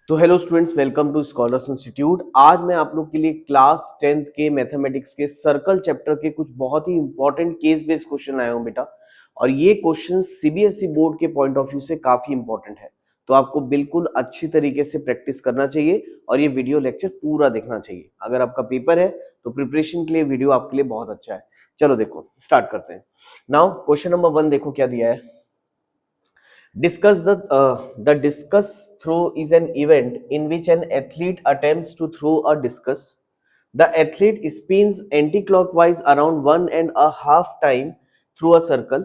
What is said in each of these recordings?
तो hello students, welcome to Scholars Institute. आज मैं आप लोग के लिए क्लास 10th के मैथमेटिक्स के सर्कल चैप्टर के कुछ बहुत ही इंपॉर्टेंट केस बेस्ड क्वेश्चन आए हूं बेटा। और ये क्वेश्चन सीबीएसई बोर्ड के पॉइंट ऑफ व्यू से काफी इंपॉर्टेंट है, तो आपको बिल्कुल अच्छी तरीके से प्रैक्टिस करना चाहिए और ये वीडियो लेक्चर पूरा देखना चाहिए। अगर आपका पेपर है तो प्रिपरेशन के लिए वीडियो आपके लिए बहुत अच्छा है। चलो देखो, स्टार्ट करते हैं। नाउ क्वेश्चन नंबर 1 देखो क्या दिया है। The discus throw is an event in which an athlete attempts to throw a discus. The athlete spins anti-clockwise around 1.5 time through a circle.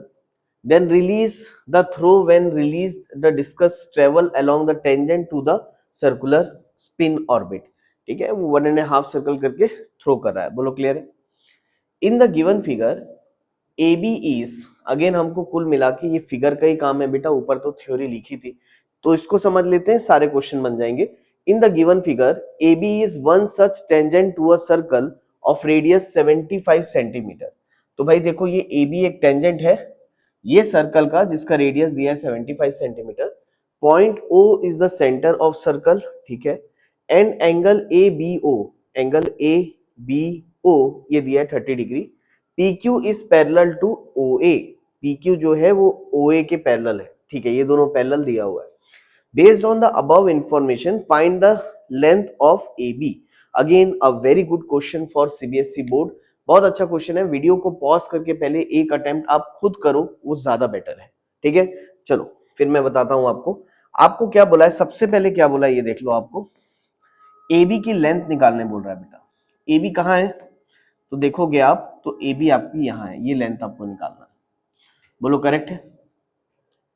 Then release the throw. When released, the discus travel along the tangent to the circular spin orbit. ठीक है, वो 1.5 circle करके throw कर रहा है। बोलो clear है? In the given figure A B is, again हमको कुल मिला के ये फिगर का ही काम है बेटा, ऊपर तो थ्योरी लिखी थी तो इसको समझ लेते हैं, सारे क्वेश्चन बन जाएंगे। In the given figure A B is one such tangent to a circle of radius 75 centimetre. तो भाई देखो, ये ए बी एक टेंजेंट है ये सर्कल का जिसका रेडियस दिया है 75 centimetre. Point O is the centre of circle, ठीक है। And angle A B O, angle A B O ये दिया है 30 degree. PQ is parallel to OA, PQ जो है वो OA के पैरेलल है, ठीक है, ये दोनों पैरेलल दिया हुआ है। Based on the above information find the length of AB। Again a very good question for CBSE board, बहुत अच्छा क्वेश्चन है। वीडियो को पॉज करके पहले एक अटेम्प्ट आप खुद करो, वो ज्यादा बेटर है, ठीक है। चलो फिर मैं बताता हूं आपको। आपको क्या बोला है, सबसे पहले क्या बोला है ये देख लो। आपको AB की लेंथ निकालने बोल रहा है बेटा। AB कहाँ है तो देखोगे आप तो ए बी आपकी यहाँ है, ये लेंथ आपको निकालना है। बोलो करेक्ट है।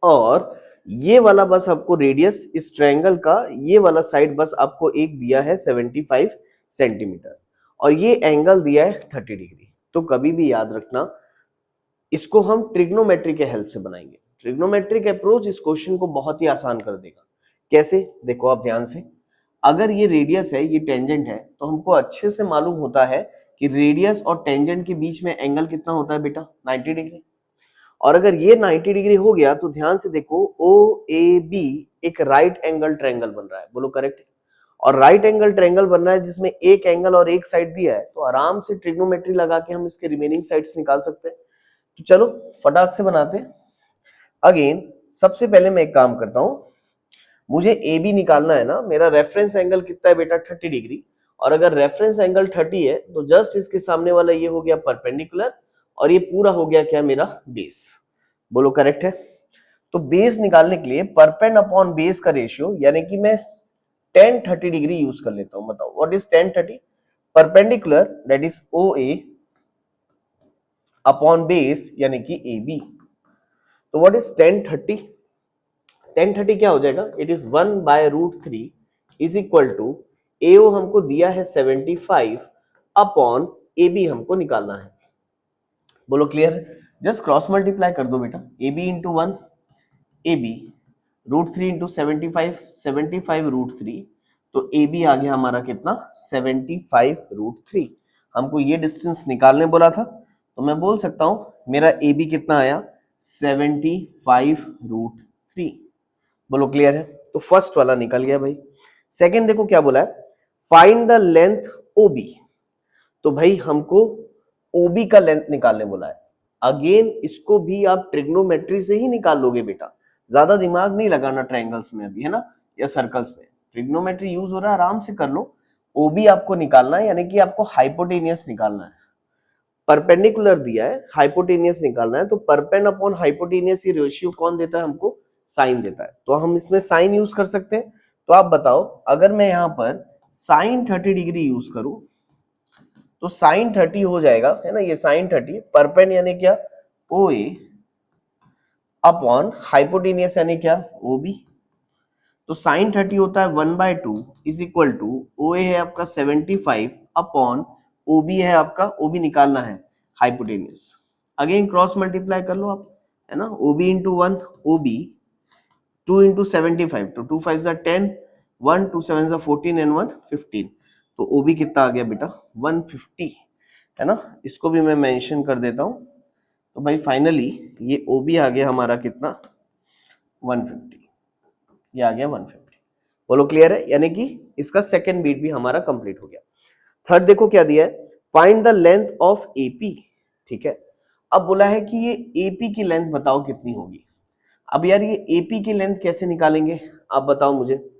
और ये वाला बस आपको रेडियस इस ट्रायंगल का, ये वाला साइड बस आपको एक दिया है 75 सेंटीमीटर और ये एंगल दिया है 30 डिग्री। तो कभी भी याद रखना, इसको हम ट्रिग्नोमेट्री के हेल्प से बनाएंगे। ट्रिग्नोमेट्रिक अप्रोच इस क्वेश्चन को बहुत ही आसान कर देगा। कैसे, देखो आप ध्यान से। अगर ये रेडियस है, ये टेंजेंट है, तो हमको अच्छे से मालूम होता है कि रेडियस और टेंजेंट के बीच में एंगल कितना होता है बेटा, 90 डिग्री। और अगर ये 90 डिग्री हो गया तो ध्यान से देखो, ओ ए बी एक राइट एंगल ट्रायंगल बन रहा है। बोलो करेक्ट। और राइट एंगल ट्रायंगल बन रहा है जिसमें एक एंगल और एक साइड दिया है, तो आराम से ट्रिग्नोमेट्री लगा के हम इसके रिमेनिंग साइड्स निकाल सकते हैं। तो चलो फटाक से बनाते हैं। अगेन सबसे पहले मैं एक काम करता हूं, मुझे ए बी निकालना है ना। मेरा रेफरेंस एंगल कितना है बेटा, 30 डिग्री। और अगर रेफरेंस एंगल 30 है तो जस्ट इसके सामने वाला ये हो गया परपेंडिकुलर और ये पूरा हो गया क्या, मेरा बेस। बोलो करेक्ट है। तो बेस निकालने के लिए परपेंड अपॉन बेस का रेशियो, यानी कि मैं tan 30 डिग्री यूज कर लेता हूं। बताओ what is tan 30? Perpendicular that is O A upon base यानी कि ए बी। तो व्हाट इज tan 30? tan 30 क्या हो जाएगा, it is 1/√3 is equal to AO हमको दिया है 75 अपॉन AB हमको निकालना है। बोलो क्लियर है। जस्ट क्रॉस मल्टीप्लाई कर दो बेटा, AB इंटू 1 AB √3 इंटू 75, 75 √3, तो AB आ गया हमारा कितना, 75 √3। हमको ये डिस्टेंस निकालने बोला था, तो मैं बोल सकता हूं मेरा AB कितना आया, 75 √3। बोलो क्लियर है। तो फर्स्ट वाला निकल गया भाई। सेकंड देखो क्या बोला है, फाइंड द लेंथ OB। तो भाई हमको OB का लेंथ निकालने बोला है। अगेन इसको भी आप ट्रिग्नोमेट्री से ही निकाल लोगे बेटा, ज्यादा दिमाग नहीं लगाना ट्रायंगल्स में अभी, है ना, या सर्कल्स में। ट्रिग्नोमेट्री यूज हो रहा है, आराम से कर लो। OB आपको निकालना है, यानी कि आपको हाइपोटेनियस निकालना है। परपेंडिकुलर दिया है, हाइपोटेनियस निकालना है। तो परपेंड अपॉन हाइपोटेनियस ये रेशियो कौन देता है हमको, साइन देता है। तो हम इसमें साइन यूज कर सकते हैं। तो आप बताओ, अगर मैं यहां पर साइन 30 डिग्री यूज करूं तो साइन 30 हो जाएगा, है ना, ये साइन 30 परपेंड यानी क्या, ओ ए अपॉन हाइपोटेनियस यानी क्या, ओ बी। तो साइन 30 होता है 1/2 इज इक्वल टू ओ ए है आपका 75 अपॉन ओ बी है आपका, ओ बी निकालना है हाइपोटेनियस। अगेन क्रॉस मल्टीप्लाई कर लो आप, है ना, O B into 1 O B, 2 into 75, तो 2 5 10, 1 2 7 14 एंड 1 15। तो ओ बी कितना आ गया बेटा, 150, है ना। इसको भी मैं मेंशन कर देता हूं। तो भाई फाइनली ये ओ बी आ गया हमारा कितना, 150, ये आ गया 150। बोलो क्लियर है, यानी कि इसका सेकंड बीट भी हमारा कंप्लीट हो गया। थर्ड देखो क्या दिया है, find the length of AP. ठीक है, अब बोला है कि ये एपी की लेंथ बताओ कितनी होगी। अब यार ये एपी की लेंथ कैसे निकालेंगे, आप बताओ मुझे।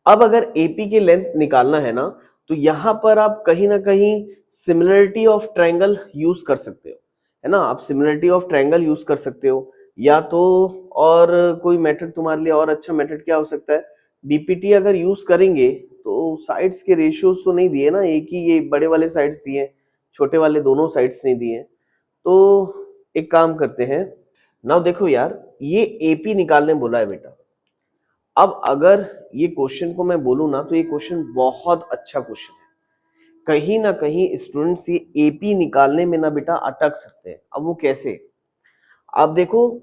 अब अगर एपी की लेंथ निकालना है ना, तो यहां पर आप कहीं ना कहीं सिमिलरिटी ऑफ ट्रायंगल यूज कर सकते हो, है ना। आप सिमिलरिटी ऑफ ट्रायंगल यूज कर सकते हो, या तो और कोई मेथड तुम्हारे लिए और अच्छा मेथड क्या हो सकता है, बीपीटी अगर यूज करेंगे तो साइड्स के रेशियोज तो नहीं दिए ना, एक ही ये बड़े वाले साइड्स दिए, छोटे वाले दोनों साइड्स नहीं दिए। तो एक काम करते हैं, नाउ देखो यार ये एपी निकालने बोला है बेटा। अब अगर ये क्वेश्चन को मैं बोलूं ना, तो ये क्वेश्चन बहुत अच्छा क्वेश्चन है। कहीं ना कहीं स्टूडेंट्स ये एपी निकालने में ना बेटा अटक सकते हैं। अब वो कैसे, आप देखो,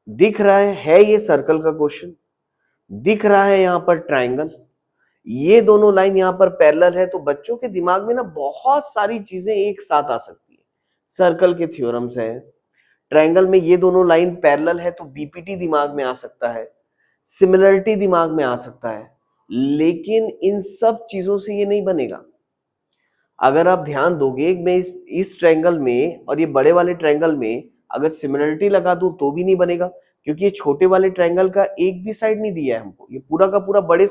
दिख रहा है ये सर्कल का क्वेश्चन, दिख रहा है यहाँ पर ट्रायंगल, ये दोनों लाइन यहाँ पर पैरेलल है, तो बच्चों के दिमाग में ना बहुत सारी चीजें एक साथ आ सकती है। सर्कल के थ्योरम्स है, ट्रायंगल में ये दोनों लाइन पैरेलल है तो बीपीटी दिमाग में आ सकता है, सिमिलरिटी दिमाग में आ सकता है। लेकिन इन सब चीजों से ये नहीं बनेगा। अगर आप ध्यान दोगे, मैं इस ट्रायंगल में और ये बड़े वाले ट्रायंगल में अगर सिमिलरिटी लगा दूं तो भी नहीं बनेगा, क्योंकि ये छोटे वाले ट्रायंगल का एक भी साइड नहीं दिया है हमको, ये पूरा का पूरा बड़े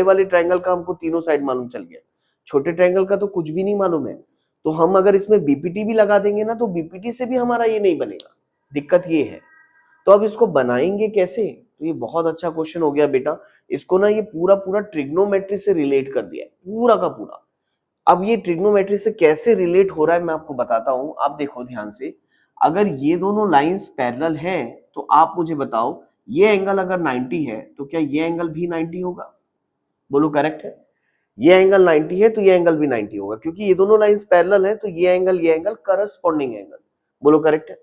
वाले ट्रायंगल का हमको तीनों साइड मालूम चल गया, छोटे ट्रायंगल का तो कुछ भी नहीं मालूम है। तो हम अगर इसमें बीपीटी भी लगा देंगे ना, तो बीपीटी से भी हमारा ये नहीं बनेगा, दिक्कत ये है। तो अब इसको बनाएंगे कैसे, तो ये बहुत अच्छा क्वेश्चन हो गया बेटा। इसको ना ये पूरा पूरा ट्रिग्नोमेट्री से रिलेट कर दिया है, पूरा का पूरा। अब ये ट्रिग्नोमेट्री से कैसे रिलेट हो रहा है मैं आपको बताता हूं, आप देखो ध्यान से। अगर ये दोनों लाइंस पैरेलल हैं, तो आप मुझे बताओ, ये एंगल अगर 90 है तो क्या ये एंगल भी 90 होगा, बोलो करेक्ट है। ये एंगल 90 है तो ये एंगल भी 90 होगा, क्योंकि ये दोनों लाइंस पैरेलल है, तो ये एंगल करस्पॉन्डिंग एंगल, बोलो करेक्ट है।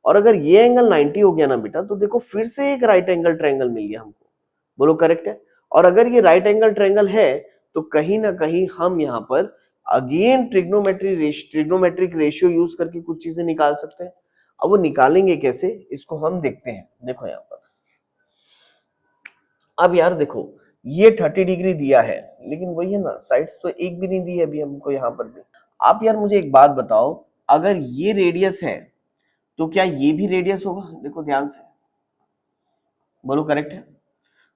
और अगर ये एंगल 90 हो गया ना बेटा, तो देखो फिर से एक राइट एंगल ट्रायंगल मिल गया हमको, बोलो करेक्ट है। और अगर ये राइट एंगल ट्रायंगल है, तो कहीं ना कहीं हम यहाँ पर अगेन ट्रिग्नोमेट्रिक रेशियो यूज करके कुछ चीजें निकाल सकते हैं। अब वो निकालेंगे कैसे, इसको हम देखते हैं। देखो यहाँ पर, अब यार देखो, ये 30 डिग्री दिया है, लेकिन वही है ना, साइड्स तो एक भी नहीं दी है अभी हमको यहाँ पर भी। आप यार मुझे एक बात बताओ, अगर ये रेडियस है तो क्या ये भी रेडियस होगा, देखो ध्यान से, बोलो करेक्ट है।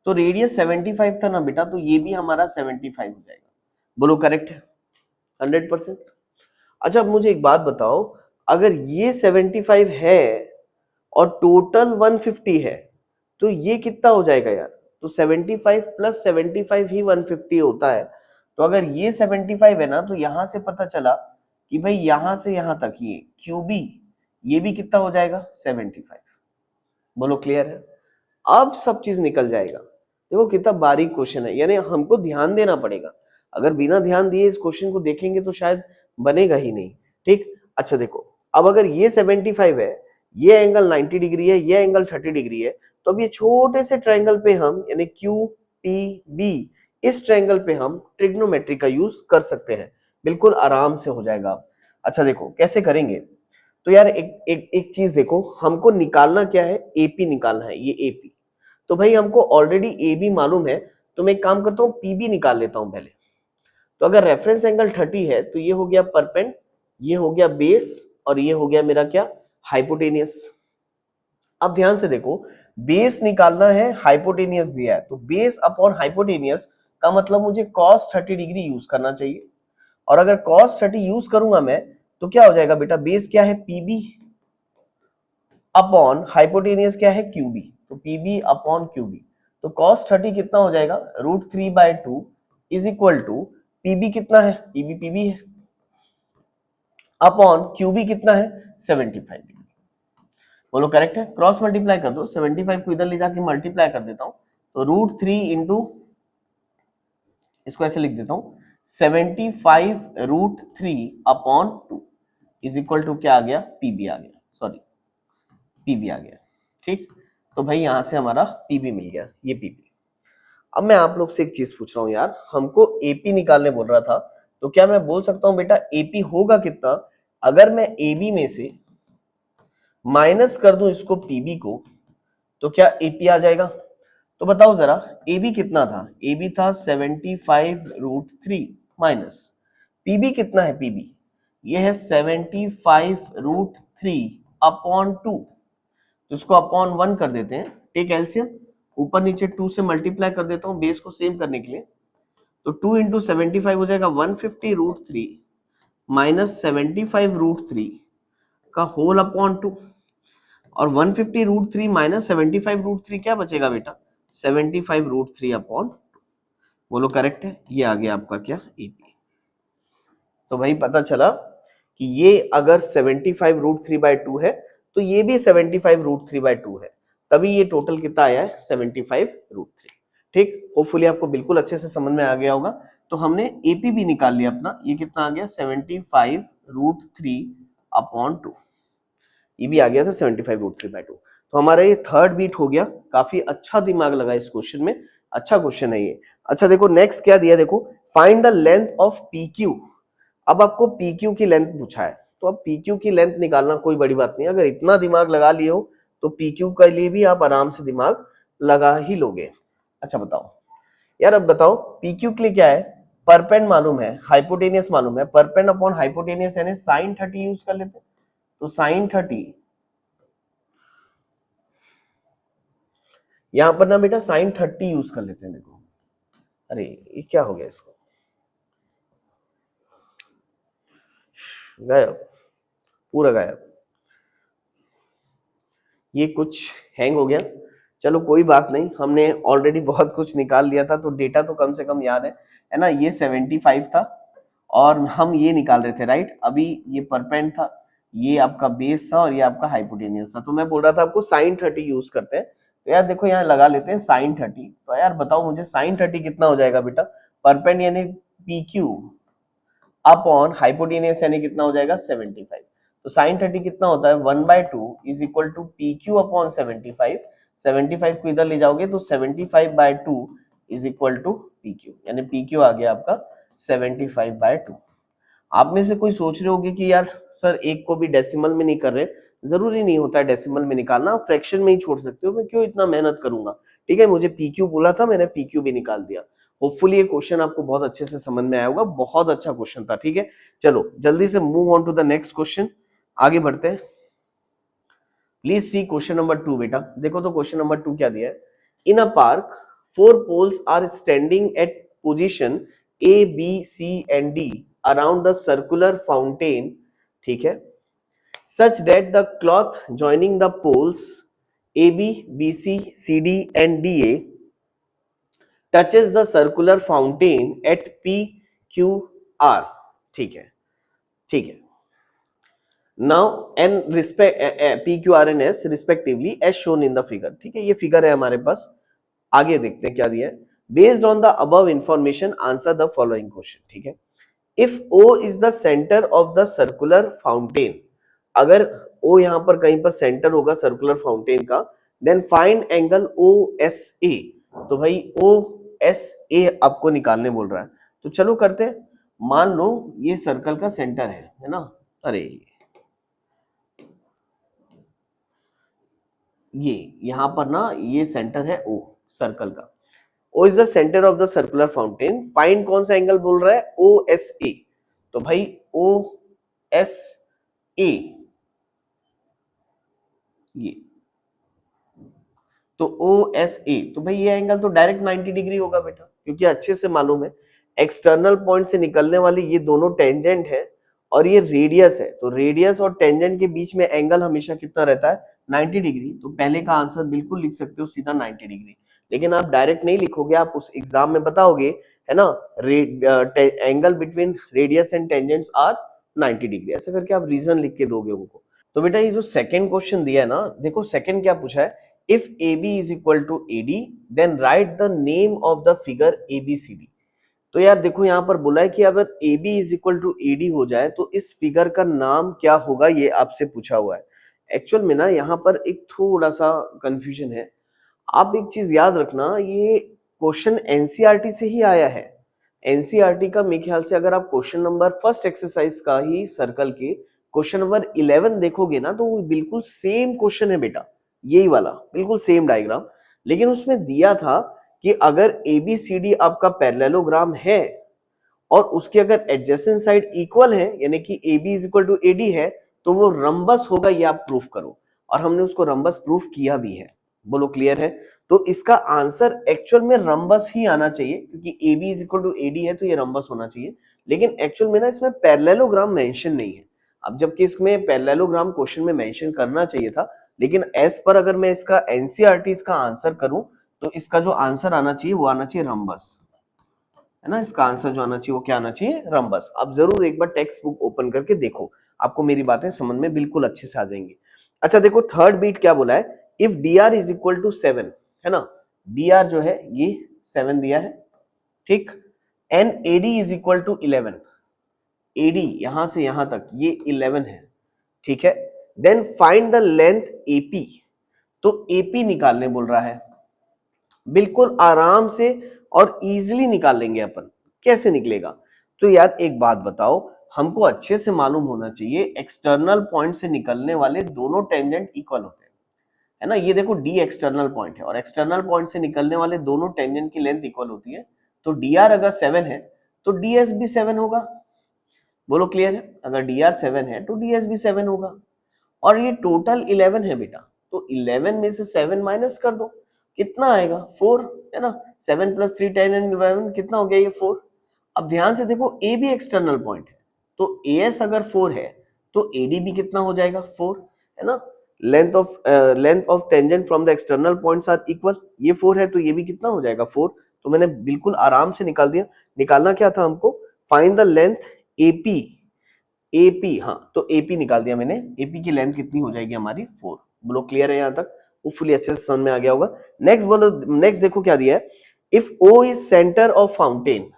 तो रेडियस 75 था ना बेटा, तो ये भी हमारा 75 हो जाएगा, बोलो करेक्ट है 100%। अच्छा अब मुझे एक बात बताओ, अगर ये 75 है और टोटल 150 है, तो ये कितना हो जाएगा यार, तो 75 प्लस 75 ही 150 होता है। तो अगर ये 75 है ना, तो यहां से पता चला कि भाई यहां से यहां तक ये क्यूबी, ये भी कितना हो जाएगा 75, बोलो क्लियर है। अब सब चीज निकल जाएगा। देखो कितना बारीक क्वेश्चन है, यानी हमको ध्यान देना पड़ेगा। अगर बिना ध्यान दिए इस क्वेश्चन को देखेंगे तो शायद बनेगा ही नहीं। ठीक, अच्छा देखो, अब अगर ये 75 है, ये एंगल 90 डिग्री है, ये एंगल 30 डिग्री है, तो अब ये छोटे से ट्रायंगल पे हम, यानी क्यू टी बी, इस ट्रायंगल पे हम ट्रिग्नोमेट्री का यूज कर सकते हैं, बिल्कुल आराम से हो जाएगा। अच्छा देखो कैसे करेंगे, तो यार एक एक एक चीज देखो, हमको निकालना क्या है, एपी निकालना है, ये एपी। तो भाई हमको ऑलरेडी ए बी मालूम है, तो मैं एक काम करता हूँ पीबी निकाल लेता हूँ पहले। तो अगर रेफरेंस एंगल 30 है, तो ये हो गया परपेंड, ये हो गया बेस, और ये हो गया मेरा क्या, हाइपोटेनियस। अब ध्यान से देखो, बेस निकालना है, हाइपोटेनियस दिया है, तो बेस अपॉन हाइपोटेनियस का मतलब मुझे cos 30 डिग्री यूज करना चाहिए। और अगर cos 30 यूज करूंगा मैं, तो क्या हो जाएगा बेटा, बेस क्या है पीबी अपॉन हाइपोटेनियस क्या है क्यूबी, तो पीबी अपॉन क्यूबी। तो cos 30 कितना हो जाएगा, √3/2 इज इक्वल टू पीबी कितना है, पीबी पीबी है, अपॉन क्यूबी कितना है 75 डिग्री। बोलो करेक्ट है, क्रॉस मल्टीप्लाई कर दो, 75 को इधर ले जाके मल्टीप्लाई कर देता हूं, तो √3 इंटू, इसको ऐसे लिख देता हूं, 75√3/2 इज इक्वल टू क्या आ गया, पीबी आ गया, सॉरी पीबी आ गया। ठीक, तो भाई यहां से हमारा पीबी मिल गया, ये पीबी। अब मैं आप लोग से एक चीज पूछ रहा हूं यार, हमको एपी निकालने बोल रहा था, तो क्या मैं बोल सकता हूं बेटा एपी होगा कितना, अगर मैं एबी में से माइनस कर दूं इसको पीबी को, तो क्या एपी आ जाएगा। तो बताओ जरा ए बी कितना था, ए बी था 75√3 माइनस पीबी कितना है, पीबी ये है 75√3 अपॉन 2, तो इसको अपॉन 1 कर देते हैं, टेक एलसीएम, ऊपर नीचे 2 से मल्टीप्लाई कर देता हूँ बेस को सेम करने के लिए, तो 2 इंटू 75 हो जाएगा 150√3 माइनस 75√3 का होल अपॉन 2, और 150√3 माइनस 75√3 क्या बचेगा बेटा, 75√3 अपॉन, बोलो करेक्ट है, ये आ गया आपका क्या, एपी। तो भाई पता चला कि ये अगर 75√3/2 है तो ये भी 75√3/2 है, तभी ये टोटल कितना आया है 75√3। ठीक, होपफुली आपको बिल्कुल अच्छे से समझ में आ गया होगा। तो हमने एपी भी निकाल लिया अपना, ये कितना आ गया 75√3 अपॉन 2, ये भी आ गया था 75√3/2। तो हमारा ये थर्ड बीट हो गया, काफी अच्छा दिमाग लगा इस क्वेश्चन में, अच्छा क्वेश्चन है ये। अच्छा देखो नेक्स्ट क्या दिया, देखो find the length of P Q. अब आपको पी क्यू की लेंथ पूछा है, तो अब पी क्यू की लेंथ निकालना कोई बड़ी बात नहीं, अगर इतना दिमाग लगा लिए हो तो पी क्यू के लिए भी आप आराम से दिमाग लगा ही लोगे। अच्छा बताओ यार, अब बताओ पी क्यू के लिए क्या है, परपेंड मालूम है, हाइपोटेनियस मालूम है, परपेंड अपॉन हाइपोटेनियस यानी साइन 30 यूज कर लेते हैं, तो साइन 30, यहां पर ना बेटा साइन 30 यूज कर लेते हैं। देखो अरे ये क्या हो गया, इसको गायब, पूरा गायब, ये कुछ हैंग हो गया। चलो कोई बात नहीं, हमने ऑलरेडी बहुत कुछ निकाल लिया था, तो डेटा तो कम से कम याद है ना, ये 75 था और हम ये निकाल रहे थे राइट, अभी ये परपेंड था, ये आपका बेस था और ये आपका हाइपोटेनियस था, तो मैं बोल रहा था आपको साइन 30 यूज करते हैं। तो यार देखो यहाँ लगा लेते हैं साइन 30, तो यार बताओ मुझे साइन 30 कितना हो जाएगा बेटा, परपेंड यानी पी क्यू अपॉन हाइपोटेनियस यानी कितना हो जाएगा 75, तो साइन 30 कितना होता है 1/2 is equal to P Q upon 75, 75 को इधर ले जाओगे तो 75/2 is equal to P Q, यानी पी क्यू आ गया आपका 75/2। आप में से कोई सोच रहे होगे कि यार सर एक को भी डेसिमल में नहीं कर रहे, जरूरी नहीं होता है डेसिमल में निकालना, आप फ्रैक्शन में ही छोड़ सकते हो, मैं क्यों इतना मेहनत करूंगा। ठीक है, मुझे पीक्यू बोला था, मैंने पीक्यू भी निकाल दिया। होपफुली ये क्वेश्चन आपको बहुत अच्छे से समझ में आया होगा, बहुत अच्छा क्वेश्चन था। ठीक है, चलो जल्दी से move on to the next question, आगे बढ़ते हैं। प्लीज सी क्वेश्चन नंबर 2 बेटा, देखो तो क्वेश्चन नंबर 2 क्या दिया है, इन अ park 4 poles are standing at position A, B, C and D around the circular fountain, ठीक है, such that the cloth joining the poles AB, BC, CD and DA touches the circular fountain at P, Q, R, ठीक है, ठीक है, now N respect P Q R N S respectively as shown in the figure. ठीक है, ये figure है हमारे पास, आगे देखते हैं क्या दिया है। Based on the above information answer the following question. ठीक है, if O is the centre of the circular fountain, अगर ओ यहां पर कहीं पर सेंटर होगा सर्कुलर फाउंटेन का, then find angle O S A, तो भाई ओ एस ए आपको निकालने बोल रहा है, तो चलो करते हैं। मान लो ये सर्कल का सेंटर है ना, अरे ये यहां पर ना ये सेंटर है ओ सर्कल का, O is the centre of the circular fountain, find कौन सा एंगल बोल रहा है, ओ एस ए, तो भाई ओ एस ए, ये तो ओ एस ए, तो भाई ये एंगल तो डायरेक्ट 90 डिग्री होगा बेटा, क्योंकि अच्छे से मालूम है एक्सटर्नल पॉइंट से निकलने वाली ये दोनों टेंजेंट है और ये रेडियस है, तो रेडियस और टेंजेंट के बीच में एंगल हमेशा कितना रहता है 90 डिग्री, तो पहले का आंसर बिल्कुल लिख सकते हो सीधा 90 डिग्री, लेकिन आप डायरेक्ट नहीं लिखोगे, आप उस एग्जाम में बताओगे है ना, angle between radius and tangents are 90 degree, ऐसे करके आप रीजन लिख के दोगे उनको। तो बेटा ये जो सेकंड क्वेश्चन दिया है ना, देखो सेकंड क्या पूछा है, if AB is equal to AD then write the name of the figure ABCD। तो यार देखो यहाँ पर बोला है कि अगर AB is equal to AD हो जाए तो इस फिगर का नाम क्या होगा, ये आपसे पूछा हुआ है। एक्चुअल में ना यहाँ पर एक थोड़ा सा कंफ्यूजन है, आप एक चीज याद रखना, ये क्वेश्चन एनसीईआरटी से ही आया है। एनसीईआरटी का मेरे ख्याल से अगर आप क्वेश्चन नंबर फर्स्ट एक्सरसाइज का ही सर्कल के क्वेश्चन नंबर 11 देखोगे ना, तो वो बिल्कुल सेम क्वेश्चन है बेटा, यही वाला बिल्कुल सेम डायग्राम। लेकिन उसमें दिया था कि अगर ABCD आपका पैरेललोग्राम है और उसकी अगर एडजेसेंट साइड इक्वल है, यानी कि AB is equal to AD है, तो वो रंबस होगा, ये आप प्रूफ करो। और हमने उसको रंबस प्रूफ किया भी है। बोलो क्लियर है? तो इसका आंसर एक्चुअल में रंबस ही आना चाहिए, क्योंकि AB is equal to AD है तो ये रंबस होना चाहिए। लेकिन एक्चुअल में ना इसमें पैरेललोग्राम मेंशन नहीं है। अब जबकि इसमें पैरेललोग्राम क्वेश्चन में मेंशन करना चाहिए था, लेकिन एज पर अगर मैं इसका एनसीईआरटी इसका आंसर करूं तो इसका जो आंसर आना चाहिए वो आना चाहिए रंबस, है ना। इसका आंसर जो आना चाहिए वो क्या आना चाहिए? रंबस। आप जरूर एक बार टेक्स्ट बुक ओपन करके देखो, आपको मेरी बातें समझ में बिल्कुल अच्छे से आ जाएंगी। अच्छा देखो, थर्ड बीट क्या बोला है? If dr is equal to 7, है ना, dr जो है ये 7 दिया है, ठीक, and AD is equal to 11, AD यहां से यहां तक ये 11 है, ठीक है। Then find the length AP, तो AP निकालने बोल रहा है। बिल्कुल आराम से और इजीली निकाल लेंगे अपन। कैसे निकलेगा? तो यार एक बात बताओ, हमको अच्छे से मालूम होना चाहिए एक्सटर्नल पॉइंट से निकलने वाले दोनों टेंजेंट इक्वल होते हैं, है ना। ये देखो D एक्सटर्नल पॉइंट है और एक्सटर्नल पॉइंट से निकलने वाले दोनों टेंजेंट की लेंथ इक्वल होती है। तो dr अगर 7 है तो ds भी 7 होगा। बोलो क्लियर है? अगर dr 7 है तो ds भी 7 होगा। और ये टोटल 11 है बेटा, तो 11 में से 7 माइनस कर दो, कितना आएगा? 4, है ना। 7 प्लस 3 10 एंड 11 कितना हो गया? ये 4। अब ध्यान से देखो, ए भी एक्सटर्नल पॉइंट है, तो एस अगर 4 है तो एडी भी कितना हो जाएगा? 4, है ना। Length of tangent from the external points are equal, ये 4 है तो ये भी कितना हो जाएगा? 4। तो मैंने बिल्कुल आराम से निकाल दिया। निकालना क्या था हमको? Find the length AP. AP, हाँ, तो एपी निकाल दिया मैंने। एपी की लेंथ कितनी हो जाएगी हमारी? 4। बोलो क्लियर है यहाँ तक? होपफुली अच्छे से समझ में आ गया होगा। नेक्स्ट बोलो, नेक्स्ट देखो क्या दिया है। If O is centre of fountain,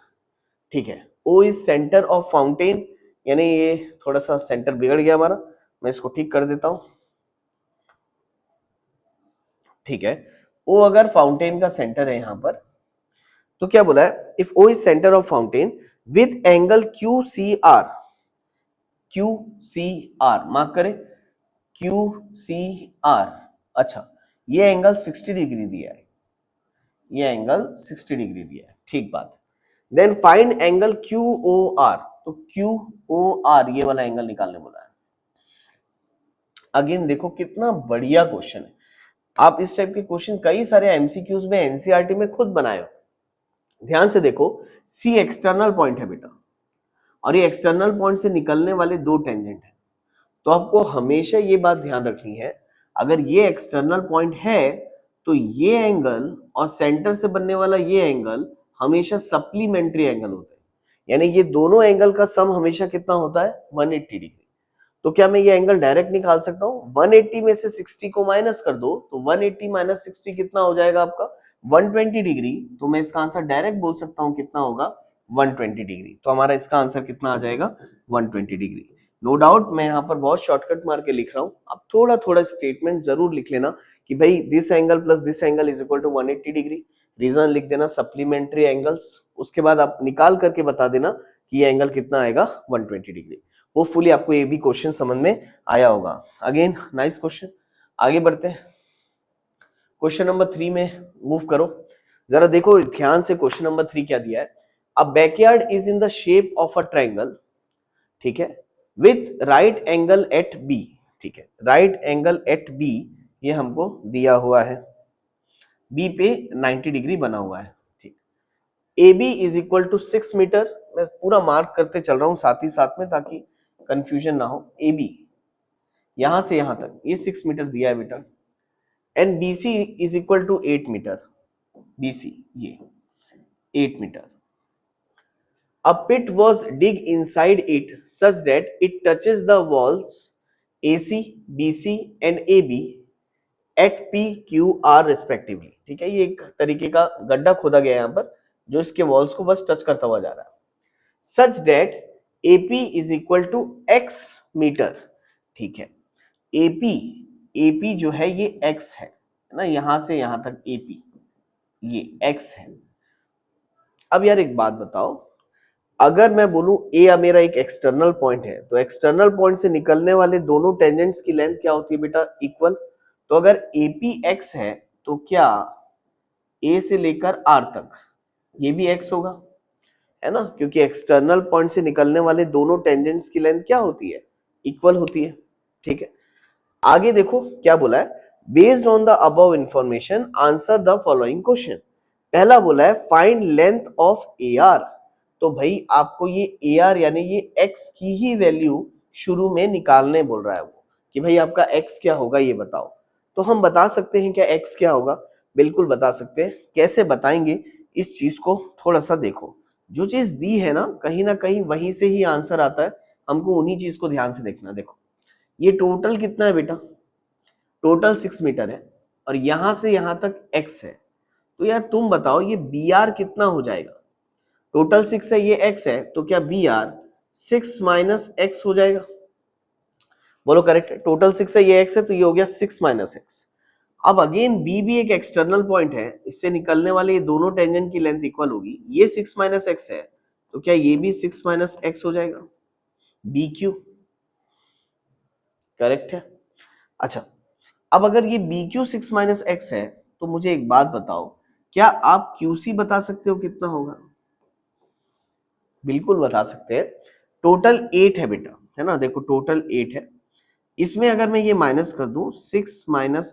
ठीक है, O is centre of fountain, यानी ये थोड़ा सा सेंटर बिगड़ गया हमारा, मैं इसको ठीक कर देता हूं, ठीक है। ओ अगर फाउंटेन का सेंटर है यहां पर, तो क्या बोला है? If O is centre of fountain with angle Q C R, Q C R mark करें, क्यू सी आर। अच्छा, ये एंगल 60 डिग्री दिया है, ये एंगल 60 डिग्री दिया है, ठीक बात। Then find angle Q O R, तो क्यू ओ आर ये वाला एंगल निकालने बोला है। अगेन देखो कितना बढ़िया क्वेश्चन है। आप इस टाइप के क्वेश्चन कई सारे एमसीक्यूज में एनसीईआरटी में खुद बनाए हो। ध्यान से देखो, सी एक्सटर्नल पॉइंट है बेटा, और ये एक्सटर्नल पॉइंट से निकलने वाले दो टेंजेंट है। तो आपको हमेशा ये बात ध्यान रखनी है, अगर ये एक्सटर्नल पॉइंट है तो ये एंगल और सेंटर से बनने वाला ये एंगल हमेशा सप्लीमेंट्री एंगल होता है, यानी ये दोनों एंगल का सम हमेशा कितना होता है? 180 डिग्री। तो क्या मैं ये एंगल डायरेक्ट निकाल सकता हूं? 180 में से 60 को माइनस कर दो, तो 180 माइनस 60 कितना हो जाएगा आपका? 120 डिग्री। तो मैं इसका आंसर डायरेक्ट बोल सकता हूं, कितना होगा? 120 डिग्री। तो हमारा इसका आंसर कितना आ जाएगा? 120 डिग्री। नो डाउट मैं यहाँ पर बहुत शॉर्टकट मार के लिख रहा हूँ, आप थोड़ा थोड़ा स्टेटमेंट जरूर लिख लेना कि भाई this angle plus this angle is equal to 180 degree. Reason लिख देना सप्लीमेंट्री एंगल्स, उसके बाद आप निकाल करके बता देना कि ये एंगल कितना आएगा? 120 डिग्री। होपफुली आपको ये भी क्वेश्चन समझ में आया होगा। Again nice question. आगे बढ़ते हैं, क्वेश्चन नंबर 3 में मूव करो। जरा देखो ध्यान से, क्वेश्चन नंबर 3 क्या दिया है? A backyard is in the shape of a triangle, ठीक है, with right angle at B, ठीक है, राइट एंगल एट बी ये हमको दिया हुआ है, बी पे 90 डिग्री बना हुआ है, ठीक। A B is equal to 6 metre, मैं पूरा मार्क करते चल रहा हूं साथ ही साथ में ताकि कंफ्यूजन ना हो। ए बी यहां से यहां तक ये 6 मीटर दिया है बेटा, and B C is equal to 8 metre, B C ये 8 metre. A pit was dig inside it such that it touches the walls AC, BC and AB at P, Q, R respectively, ठीक है। ये एक तरीके का गड्ढा खोदा गया है यहाँ पर, जो इसके वॉल्स को बस टच करता हुआ जा रहा है। Such that AP is equal to X metre, ठीक है। AP जो है ये X है ना, यहां से यहां तक AP ये X है। अब यार एक बात बताओ, अगर मैं बोलूं ए मेरा एक एक्सटर्नल पॉइंट है, तो एक्सटर्नल पॉइंट से निकलने वाले दोनों टेंजेंट्स की लेंथ क्या होती है बेटा? इक्वल। तो अगर एपी एक्स है तो क्या ए से लेकर आर तक, ये भी एक्स होगा, है ना, क्योंकि एक्सटर्नल पॉइंट से निकलने वाले दोनों टेंजेंट्स की लेंथ क्या होती है, इक्वल होती है। ठीक है, आगे देखो क्या बोला है, based on the above information answer the following question. पहला बोला है find length of A R. तो भाई आपको ये ए आर यानी ये एक्स की ही वैल्यू शुरू में निकालने बोल रहा है वो, कि भाई आपका एक्स क्या होगा ये बताओ। तो हम बता सकते हैं क्या एक्स क्या होगा, बिल्कुल बता सकते हैं। कैसे बताएंगे इस चीज को, थोड़ा सा देखो, जो चीज दी है ना कहीं वहीं से ही आंसर आता है, हमको उन्हीं चीज को ध्यान से देखना। देखो ये टोटल कितना है बेटा, टोटल 6 मीटर है, और यहां से यहां तक x है। तो यार तुम बताओ ये बी आर कितना हो जाएगा, टोटल 6 है, ये x है, तो क्या बी आर 6 - x हो जाएगा? बोलो करेक्ट है, टोटल 6 है, ये x है, तो ये हो गया 6 - x। अब अगेन b भी एक एक्सटर्नल पॉइंट है, इससे निकलने वाले ये दोनों टेंजेंट की लेंथ इक्वल होगी, ये 6 - x है, तो क्या ये भी 6 - x हो जाएगा, बी क्यू, करेक्ट है। अच्छा, अब अगर ये बी क्यू 6 - x है, तो मुझे एक बात बताओ, क्या आप क्यू सी बता सकते हो कितना होगा? बिल्कुल बता सकते हैं, टोटल 8 है बेटा, है ना, देखो टोटल 8 है, इसमें अगर मैं ये माइनस कर दूं, 6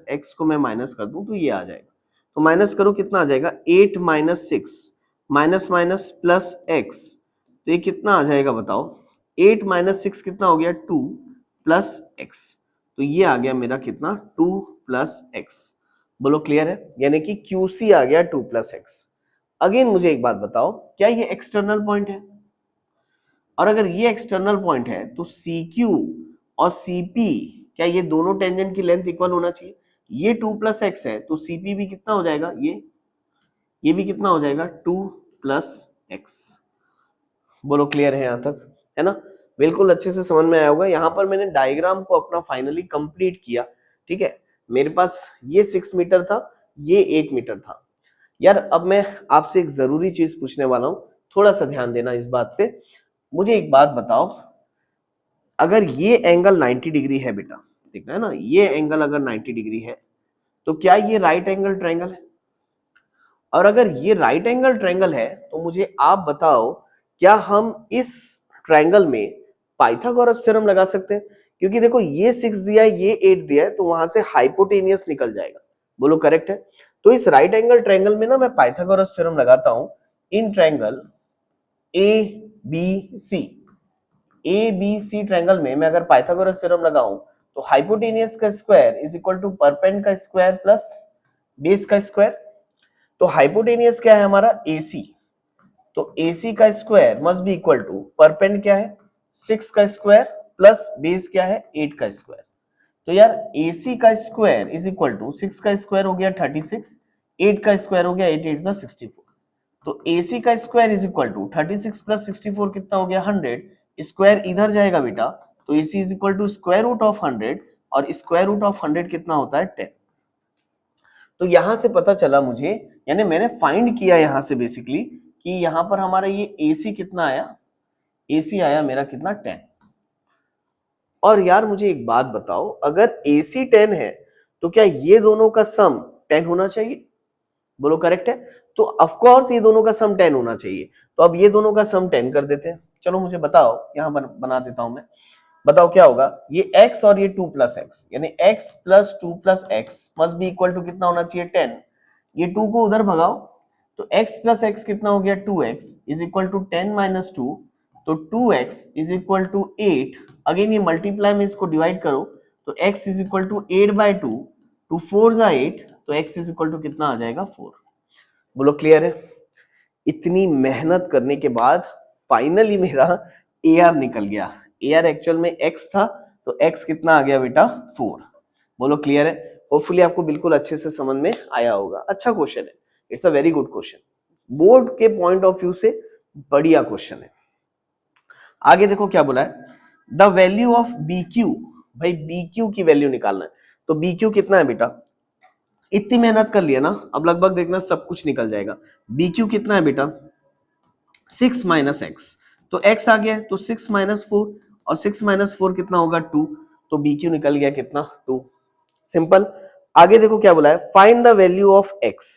- x को मैं माइनस कर दूं तो ये आ जाएगा। तो माइनस करो कितना आ जाएगा, 8 - 6 माइनस माइनस प्लस x, तो ये कितना आ जाएगा बताओ, 8 - 6 कितना हो गया, 2 प्लस x, तो ये आ गया मेरा कितना, 2 प्लस x। बोलो क्लियर है, यानी कि QC आ गया 2 प्लस x। अगेन मुझे एक बात बताओ, क्या ये एक्सटर्नल पॉइंट है? और अगर ये एक्सटर्नल पॉइंट है तो CQ और CP, क्या ये दोनों टेंजेंट की लेंथ इक्वल होना चाहिए? ये 2 प्लस एक्स है, तो CP भी कितना हो जाएगा, ये भी कितना हो जाएगा, 2 प्लस एक्स। बोलो क्लियर है यहां तक, है ना, बिल्कुल अच्छे से समझ में आया होगा। यहां पर मैंने डायग्राम को अपना फाइनली कंप्लीट किया। ठीक है, मेरे पास ये 6 मीटर था, ये 8 मीटर था। यार अब मैं आपसे एक जरूरी चीज पूछने वाला हूं, थोड़ा सा ध्यान देना इस बात पे। मुझे एक बात बताओ, अगर ये एंगल 90 डिग्री है बेटा, देखना है ना, ये एंगल अगर 90 डिग्री है, तो क्या ये राइट एंगल ट्रायंगल है? और अगर ये राइट एंगल ट्रायंगल है, तो मुझे आप बताओ, क्या हम इस ट्रायंगल में पाइथागोरस थ्योरम लगा सकते हैं? क्योंकि देखो ये 6 दिया है, ये 8 दिया है, तो वहां से हाइपोटेनियस निकल जाएगा। बोलो करेक्ट है। तो इस राइट एंगल ट्रायंगल में ना मैं पाइथागोरस थ्योरम लगाता हूं, in triangle A B C, A B C triangle में मैं अगर पाइथागोरस थ्योरम लगाऊं, तो हाइपोटेनियस का square is equal to perpend का स्क्वायर प्लस बेस का स्क्वायर। तो हाइपोटेनियस क्या है हमारा, AC, तो AC का square must be equal to perpend क्या है, 6 का स्क्वायर प्लस बेस क्या है, 8 का स्क्वायर। तो यार AC का स्क्वायर इज इक्वल टू 6 का स्क्वायर हो गया 36, 8 का स्क्वायर हो गया 8 8 64। तो AC का square is equal to 36 plus 64 कितना हो गया, 100। स्क्वायर इधर जाएगा बेटा, तो AC is equal to square root of 100, और स्क्वायर रूट ऑफ 100 कितना होता है, 10। तो यहां से पता चला मुझे, यानी मैंने फाइंड किया यहां से बेसिकली, कि यहां पर हमारा ये AC कितना आया, AC आया मेरा कितना, 10। और यार मुझे एक बात बताओ, अगर AC 10 है, तो क्या ये दोनों का सम 10 होना चाहिए? बोलो करेक्ट है। तो ऑफ कोर्स ये दोनों का सम 10 होना चाहिए। तो अब ये दोनों का सम 10 कर देते हैं। चलो मुझे बताओ, यहां बना देता हूं मैं, बताओ क्या होगा, ये x और ये 2 प्लस एक्स, यानी x plus 2 plus X must be equal to कितना होना चाहिए, 10। ये 2 को उधर भगाओ, तो x प्लस एक्स कितना हो गया, 2x is equal to 10 minus 2, तो 2x is equal to 8। Again ये मल्टीप्लाई में इसको डिवाइड करो, तो x इज इक्वल टू 8/2, 2 4 जा 8, तो x इज इक्वल टू कितना आ जाएगा, 4। बोलो क्लियर है। इतनी मेहनत करने के बाद फाइनली मेरा ए आर निकल गया। ए आर एक्चुअल में एक्स था, तो एक्स कितना आ गया बेटा, 4। बोलो क्लियर है। होपफुली आपको बिल्कुल अच्छे से समझ में आया होगा। अच्छा क्वेश्चन है, it's a very good question, board के पॉइंट ऑफ व्यू से बढ़िया क्वेश्चन है। आगे देखो क्या बोला है, the value of B Q. भाई बी क्यू की वैल्यू निकालना है, तो बी क्यू कितना है बेटा, इतनी मेहनत कर लिया ना, अब लगभग देखना सब कुछ निकल जाएगा। बी क्यू कितना है बेटा, 6 - x, तो x आ गया, तो 6 - 4, और 6 - 4 कितना होगा, 2, तो बी क्यू निकल गया कितना, 2। सिंपल। आगे देखो क्या बोला है, find the value of x।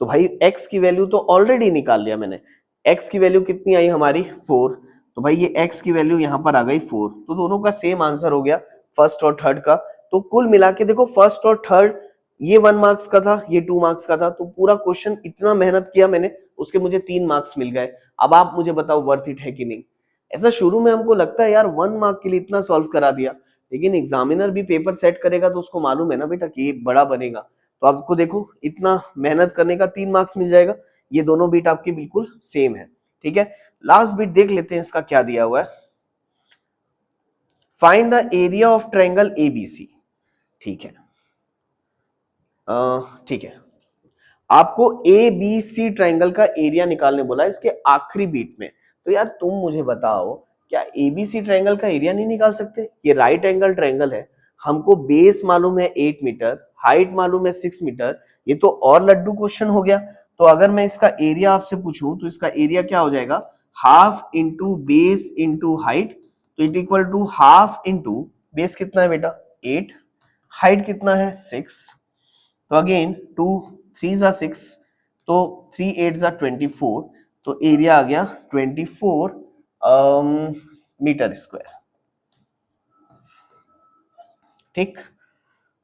तो भाई x की वैल्यू तो ऑलरेडी निकाल लिया मैंने, x की वैल्यू कितनी आई हमारी 4, तो भाई ये x की वैल्यू यहाँ पर आ गई 4, तो दोनों का सेम आंसर हो गया फर्स्ट और थर्ड का। तो कुल मिला के देखो फर्स्ट और थर्ड ये 1 मार्क्स का था, ये 2 मार्क्स का था, तो पूरा क्वेश्चन इतना मेहनत किया मैंने उसके मुझे 3 मार्क्स मिल गए। अब आप मुझे बताओ वर्थ इट है कि नहीं। ऐसा शुरू में हमको लगता है यार 1 मार्क के लिए इतना सॉल्व करा दिया, लेकिन एग्जामिनर भी पेपर सेट करेगा तो उसको मालूम है ना बेटा कि ये बड़ा बनेगा, तो आपको देखो इतना मेहनत करने का 3 मार्क्स मिल जाएगा। ये दोनों बीट आपके बिल्कुल सेम है, ठीक है। लास्ट बीट देख लेते हैं इसका क्या दिया हुआ है। Find the area of triangle ABC, ठीक है। ठीक है, आपको ए बी सी ट्राइंगल का एरिया निकालने बोला है इसके आखिरी बीट में। तो यार तुम मुझे बताओ क्या एबीसी ट्राइंगल का एरिया नहीं निकाल सकते। ये राइट एंगल ट्राइंगल है, हमको बेस मालूम है 8 मीटर, हाइट मालूम है 6 मीटर, ये तो और लड्डू क्वेश्चन हो गया। तो अगर मैं इसका एरिया आपसे पूछूं तो इसका एरिया क्या हो जाएगा, half into base into height, तो it equal to half into base कितना है बेटा 8, हाइट कितना है 6, तो अगेन 2 3 जा 6, तो 3 8 जा 24, तो एरिया आ गया 24 मीटर स्क्वायर। ठीक,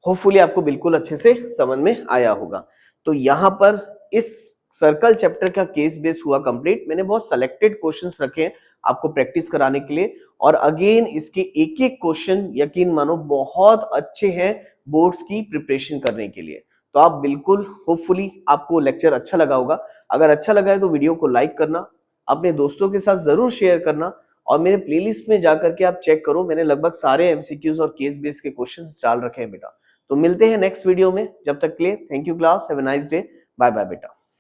होपफुली आपको बिल्कुल अच्छे से समझ में आया होगा। तो यहां पर इस सर्कल चैप्टर का केस बेस हुआ कंप्लीट। मैंने बहुत सिलेक्टेड क्वेश्चंस रखे हैं आपको प्रैक्टिस कराने के लिए, और अगेन इसके एक एक क्वेश्चन यकीन मानो बहुत अच्छे हैं बोर्ड्स की प्रिपरेशन करने के लिए। तो आप बिल्कुल होपफुली आपको लेक्चर अच्छा लगा होगा। अगर अच्छा लगा है तो वीडियो को लाइक करना, अपने दोस्तों के साथ जरूर शेयर करना, और मेरे प्लेलिस्ट में जाकर के आप चेक करो, मैंने लगभग सारे एमसीक्यूज और केस बेस के क्वेश्चंस डाल रखे हैं बेटा। तो मिलते हैं नेक्स्ट वीडियो में, जब तक के लिए thank you class, have a nice day, bye bye बेटा।